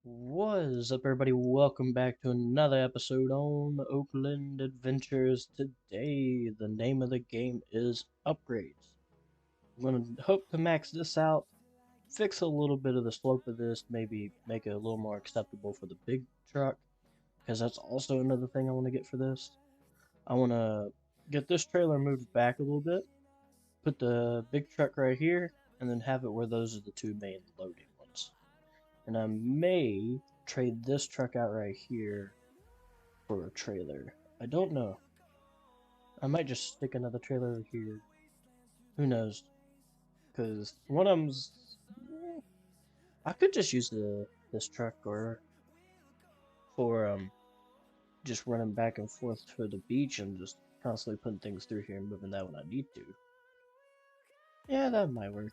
What is up, everybody? Welcome back to another episode on Oakland Adventures. Today, the name of the game is Upgrades. I'm going to hope to max this out, fix a little bit of the slope of this, maybe make it a little more acceptable for the big truck, because that's also another thing I want to get for this. I want to get this trailer moved back a little bit, put the big truck right here, and then have it where those are the two main loading ones. And I may trade this truck out right here for a trailer. I don't know. I might just stick another trailer over here. Who knows? Because one of them's... I could just use this truck or for just running back and forth to the beach and just constantly putting things through here and moving that when I need to. Yeah, that might work.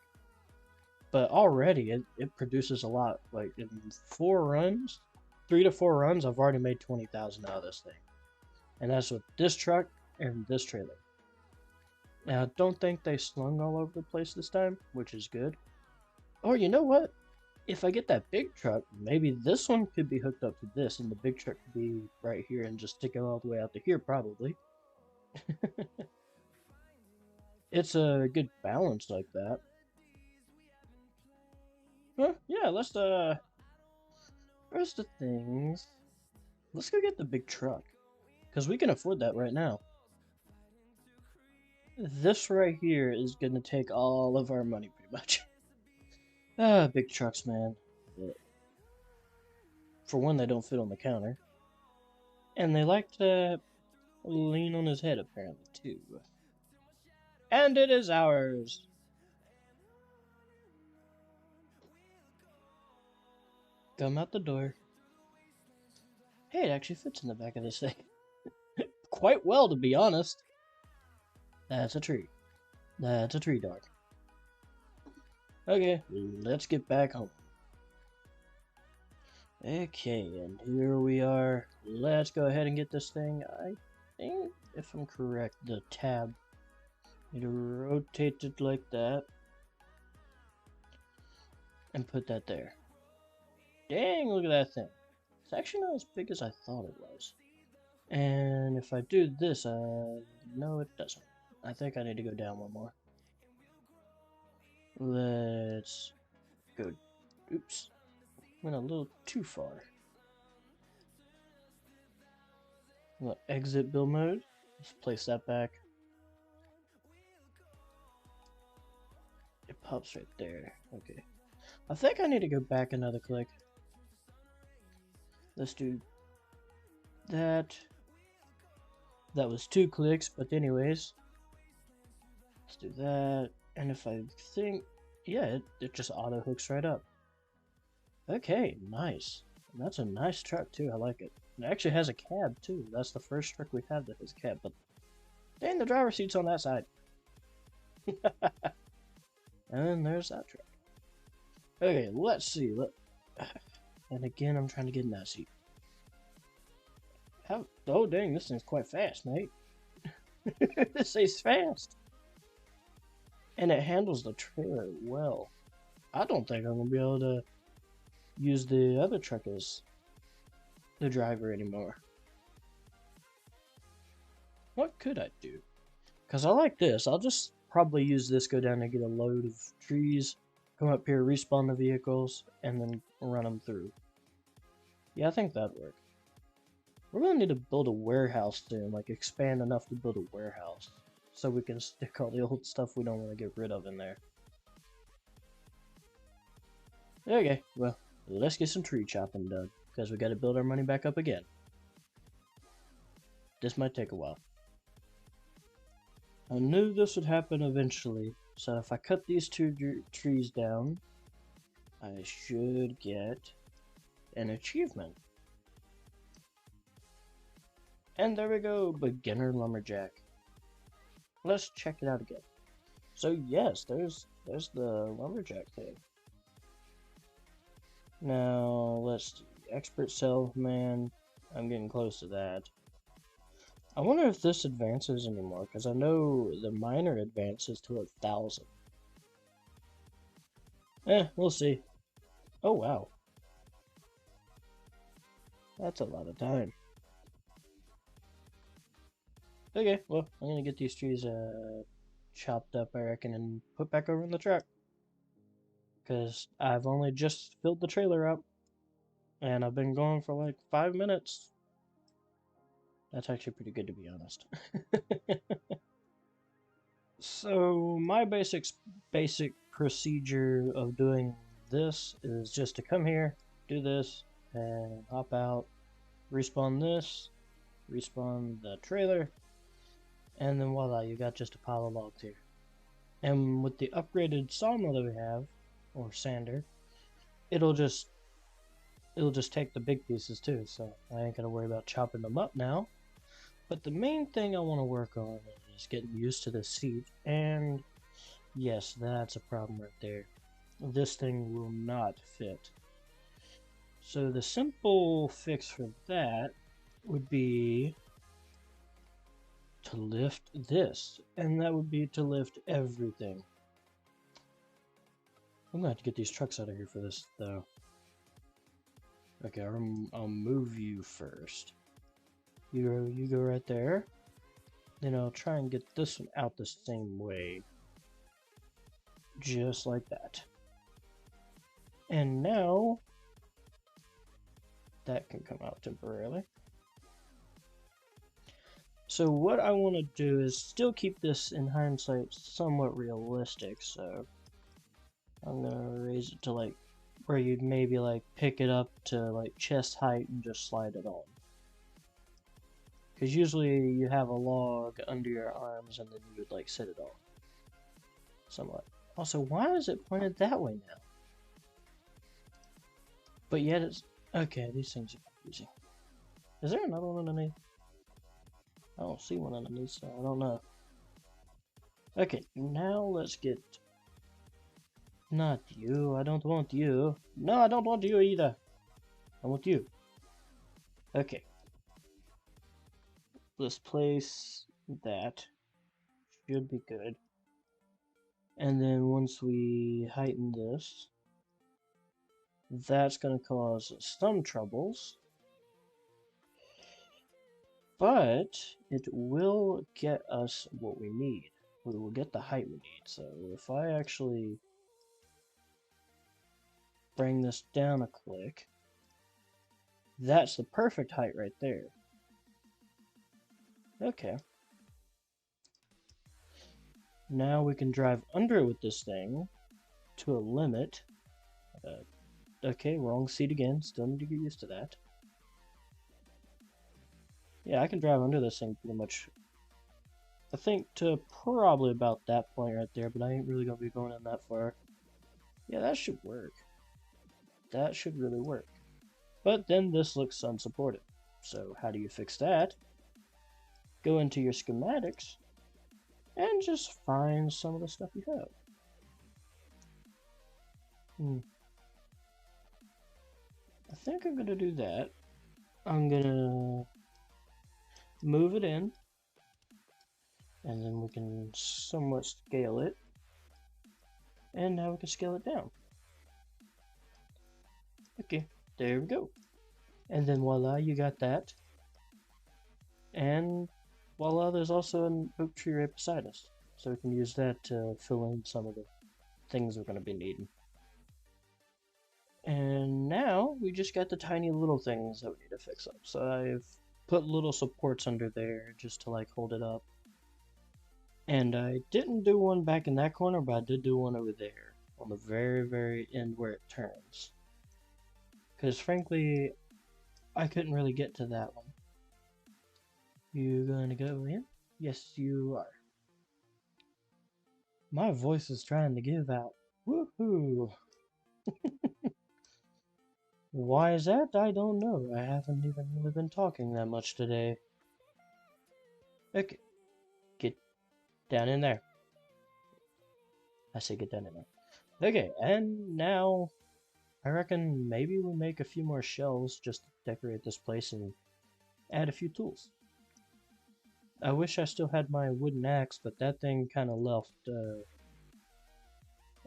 But already it produces a lot. Like in 4 runs, 3 to 4 runs, I've already made 20,000 out of this thing. And that's with this truck and this trailer. Now, I don't think they slung all over the place this time, which is good. Or you know what? If I get that big truck, maybe this one could be hooked up to this, and the big truck could be right here and just sticking all the way out to here, probably. It's a good balance like that. Huh? Yeah, where's the things? Let's go get the big truck. Because we can afford that right now. This right here is going to take all of our money, pretty much. Big trucks, man. For one, they don't fit on the counter. And they like to lean on his head, apparently, too. And it is ours! Come out the door. Hey, it actually fits in the back of this thing. Quite well, to be honest. That's a tree. That's a tree dog. Okay, let's get back home. Okay, and here we are. Let's go ahead and get this thing. I think, if I'm correct, the tab. Need to rotate it like that. And put that there. Dang, look at that thing. It's actually not as big as I thought it was. And if I do this, no it doesn't. I think I need to go down one more. Let's go. Oops. Went a little too far. Exit build mode. Let's place that back. It pops right there. Okay. I think I need to go back another click. Let's do that. That was 2 clicks, but anyways. Let's do that. And if I think, yeah, it just auto hooks right up. Okay, nice. And that's a nice truck too, I like it. It actually has a cab too. That's the first truck we've had that has a cab, but dang, the driver's seat's on that side. And then there's that truck. Okay, let's see. And again, I'm trying to get in that seat. Oh dang, this thing's quite fast, mate. This thing's fast. And it handles the trailer well. I don't think I'm going to be able to use the other truck as the driver anymore. What could I do? Because I like this. I'll just probably use this, go down and get a load of trees, come up here, respawn the vehicles, and then run them through. Yeah, I think that'd work. We're going to need to build a warehouse soon, like expand enough to build a warehouse. So we can stick all the old stuff we don't want to get rid of in there. Okay, well, let's get some tree chopping done, because we got to build our money back up again. This might take a while. I knew this would happen eventually, so if I cut these 2 trees down, I should get an achievement. And there we go, beginner lumberjack. Let's check it out again. So yes, there's the lumberjack thing. Now let's see. Expert salesman. I'm getting close to that. I wonder if this advances anymore, because I know the minor advances to 1,000. We'll see. Oh wow. That's a lot of time. Okay, well, I'm gonna get these trees chopped up, I reckon, and put back over in the truck. Because I've only just filled the trailer up, and I've been going for like 5 minutes. That's actually pretty good, to be honest. So my basic procedure of doing this is just to come here, do this, and hop out, respawn this, respawn the trailer, and then voila, you got just a pile of logs here. And with the upgraded sawmill that we have, or sander, it'll just take the big pieces too, so I ain't gotta worry about chopping them up now. But the main thing I want to work on is getting used to the seat, and yes, that's a problem right there. This thing will not fit. So the simple fix for that would be to lift this, and that would be to lift everything. I'm gonna have to get these trucks out of here for this, though. Okay, I'll move you first. You go right there. Then I'll try and get this one out the same way. Just like that. And now that can come out temporarily. So what I want to do is still keep this in hindsight somewhat realistic, so I'm gonna raise it to like where you'd maybe like pick it up to like chest height and just slide it on. Because usually you have a log under your arms and then you would like set it off. Somewhat. Also, why is it pointed that way now? But yet it's... Okay, these things are confusing. Is there another one underneath? I don't see one underneath, so I don't know. Okay, now let's get... Not you, I don't want you. No, I don't want you either. I want you. Okay. Let's place that. Should be good. And then once we heighten this, that's going to cause some troubles. But it will get us what we need. We will get the height we need. So if I actually bring this down a click, that's the perfect height right there. Okay. Now we can drive under it with this thing to a limit. Okay, wrong seat again. Still need to get used to that. Yeah, I can drive under this thing pretty much, I think, to probably about that point right there, but I ain't really going to be going in that far. Yeah, that should work. That should really work. But then this looks unsupported. So how do you fix that? Go into your schematics and just find some of the stuff you have. I think I'm going to do that. I'm going to move it in, and then we can somewhat scale it. And now we can scale it down. Okay, there we go. And then voila, you got that. And voila, there's also an oak tree right beside us. So we can use that to fill in some of the things we're going to be needing. And now we just got the tiny little things that we need to fix up. So I've put little supports under there just to like hold it up. And I didn't do one back in that corner, but I did do one over there on the very, very end where it turns. Because frankly, I couldn't really get to that one. You gonna go in? Yes, you are. My voice is trying to give out. Woohoo! Why is that? I don't know. I haven't even really been talking that much today. Okay. Get down in there. I say get down in there. Okay, and now I reckon maybe we'll make a few more shelves just to decorate this place and add a few tools. I wish I still had my wooden axe, but that thing kind of left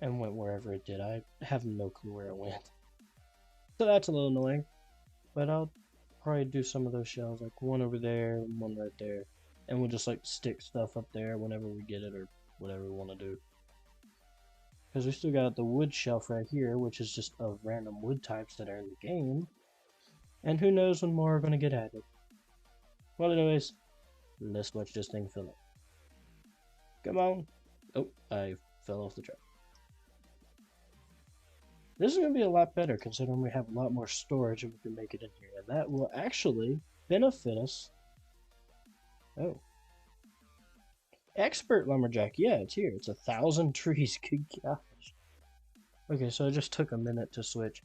and went wherever it did. I have no clue where it went. So that's a little annoying, but I'll probably do some of those shells, like one over there, one right there, and we'll just like stick stuff up there whenever we get it or whatever we want to do. Because we still got the wood shelf right here, which is just of random wood types that are in the game. And who knows when more are going to get added. Well, anyways, let's watch this thing fill up. Come on. Oh, I fell off the truck. This is going to be a lot better considering we have a lot more storage and we can make it in here. And that will actually benefit us. Oh. Expert Lumberjack. Yeah, it's here. It's 1,000 trees. Good gosh. Okay, so it just took a minute to switch.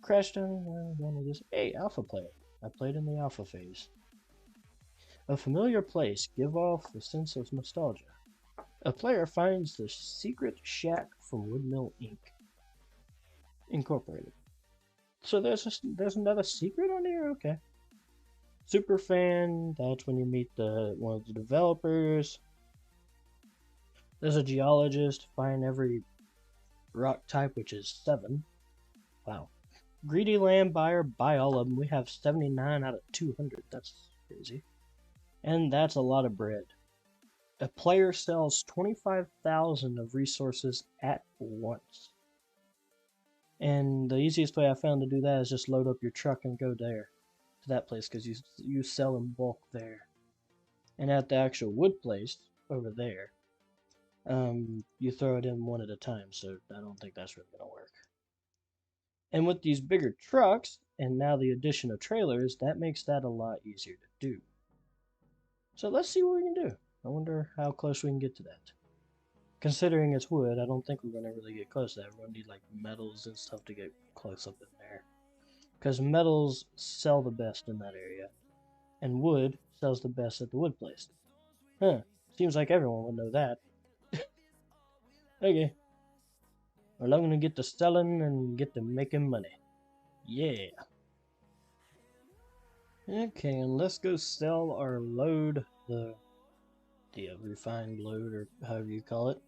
Crashed down one of this. Hey, alpha player. I played in the alpha phase. A familiar place. Give off a sense of nostalgia. A player finds the secret shack from Woodmill Inc. Incorporated. So there's another secret on here? Okay. Super fan, that's when you meet one of the developers. There's a geologist, find every rock type, which is 7. Wow. Greedy land buyer, buy all of them. We have 79 out of 200. That's crazy. And that's a lot of bread. A player sells 25,000 of resources at once. And the easiest way I found to do that is just load up your truck and go there to that place because you sell in bulk there. And at the actual wood place over there, you throw it in one at a time, so I don't think that's really going to work. And with these bigger trucks, and now the addition of trailers, that makes that a lot easier to do. So let's see what we can do. I wonder how close we can get to that. Considering it's wood, I don't think we're going to really get close to that. We're going to need like metals and stuff to get close up in there. Because metals sell the best in that area. And wood sells the best at the wood place. Huh. Seems like everyone would know that. Okay. Well, I'm going to get to selling and get to making money. Yeah. Okay, and let's go sell our load, the refined load, or however you call it.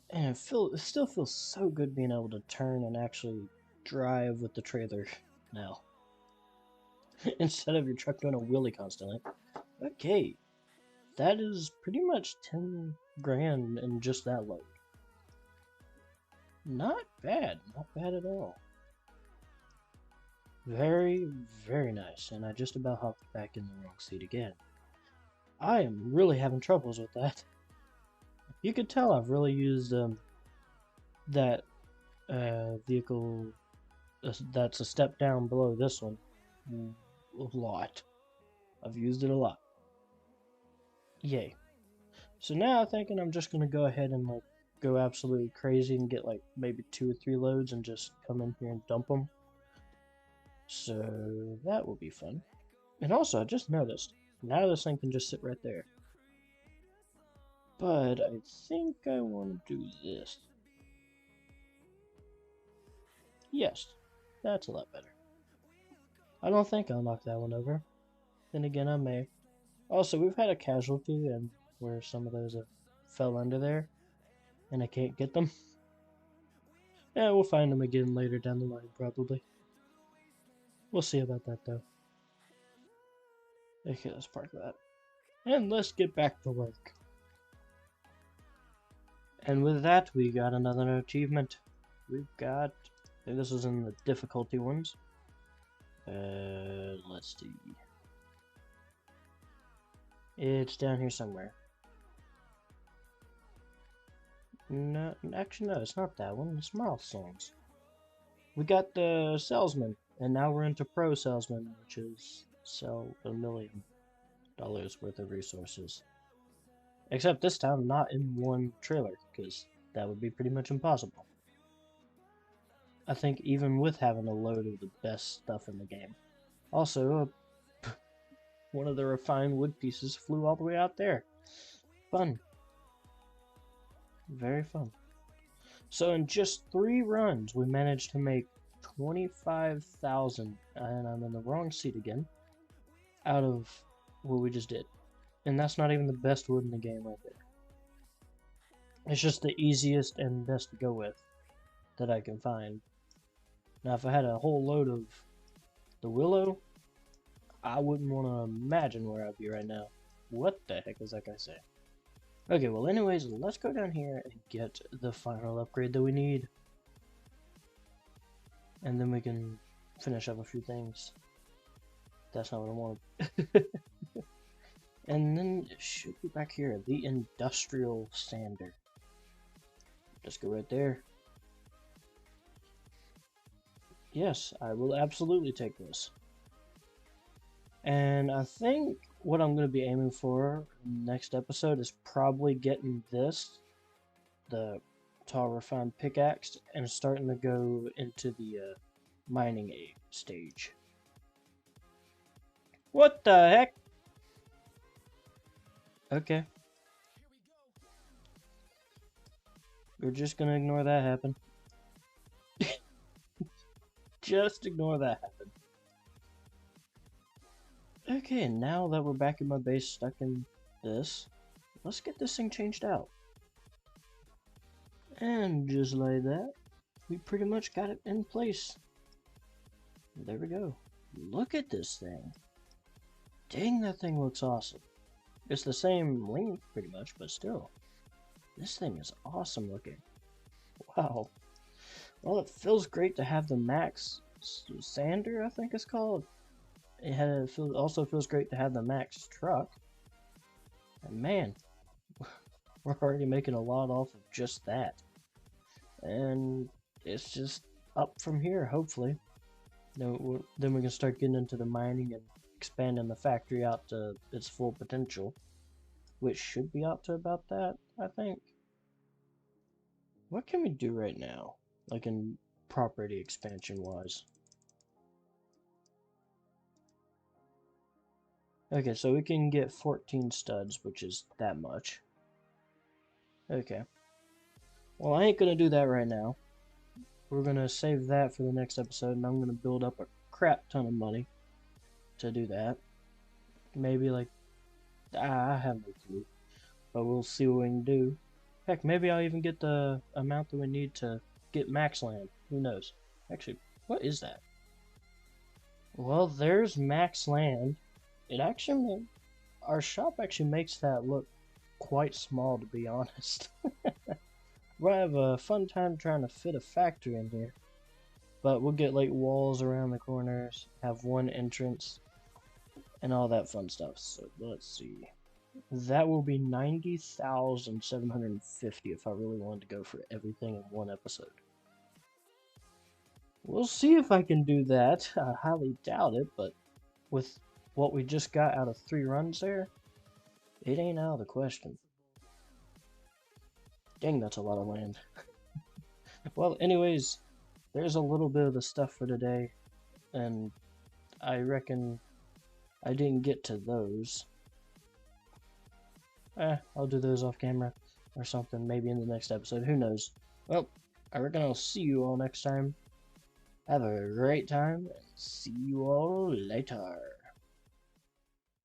And it still feels so good being able to turn and actually drive with the trailer now. Instead of your truck doing a wheelie constantly. Okay. That is pretty much 10 grand in just that load. Not bad. Not bad at all. Very, very nice. And I just about hopped back in the wrong seat again. I am really having troubles with that. You could tell I've really used that vehicle that's a step down below this one a lot. I've used it a lot. Yay. So now I'm thinking I'm just going to go ahead and like go absolutely crazy and get like maybe 2 or 3 loads and just come in here and dump them. So that will be fun. And also I just noticed, now this thing can just sit right there. But I think I want to do this. Yes, that's a lot better. I don't think I'll knock that one over. Then again, I may. Also, we've had a casualty and where some of those fell under there, and I can't get them. Yeah, we'll find them again later down the line, probably. We'll see about that, though. Okay, let's park that. And let's get back to work. And with that, we got another achievement. We've got... I think this is in the difficulty ones. Let's see. It's down here somewhere. No, actually no, it's not that one. It's milestones. We got the salesman, and now we're into pro salesman, which is sell $1 million worth of resources. Except this time not in one trailer, because that would be pretty much impossible. I think even with having a load of the best stuff in the game. Also, one of the refined wood pieces flew all the way out there. Fun. Very fun. So in just 3 runs, we managed to make 25,000, and I'm in the wrong seat again, out of what we just did. And that's not even the best wood in the game right there. It's just the easiest and best to go with that I can find. Now if I had a whole load of the willow, I wouldn't want to imagine where I'd be right now. What the heck is that guy saying? Okay, well anyways, let's go down here and get the final upgrade that we need. And then we can finish up a few things. That's not what I want. And then it should be back here, the industrial sander. Just go right there. Yes, I will absolutely take this. And I think what I'm going to be aiming for next episode is probably getting this, the tall refined pickaxe, and starting to go into the mining stage. What the heck? Okay. We're just going to ignore that happen. Just ignore that happen. Okay, now that we're back in my base stuck in this, let's get this thing changed out. And just like that, we pretty much got it in place. There we go. Look at this thing. Dang, that thing looks awesome. It's the same length pretty much, but still. This thing is awesome looking. Wow. Well, it feels great to have the Max Sander, I think it's called. It also feels great to have the Max truck. And man, we're already making a lot off of just that. And it's just up from here, hopefully. Then we can start getting into the mining and expanding the factory out to its full potential. Which should be out to about that, I think. What can we do right now? Like in property expansion wise. Okay, so we can get 14 studs, which is that much. Okay. Well, I ain't gonna do that right now. We're gonna save that for the next episode, and I'm gonna build up a crap ton of money to do that. Maybe like, I have no clue, but we'll see what we can do. Heck, maybe I'll even get the amount that we need to get max land. Who knows? Actually, what is that? Well, there's max land. It actually, our shop actually makes that look quite small, to be honest. We'll have a fun time trying to fit a factory in here. But we'll get like walls around the corners, have one entrance, and all that fun stuff. So let's see. That will be 90,750 if I really wanted to go for everything in one episode. We'll see if I can do that. I highly doubt it, but with what we just got out of 3 runs there, it ain't out of the question. Dang, that's a lot of land. Well, anyways, there's a little bit of the stuff for today, and I reckon I didn't get to those. I'll do those off camera or something, maybe in the next episode, who knows. Well, I reckon I'll see you all next time. Have a great time, and see you all later.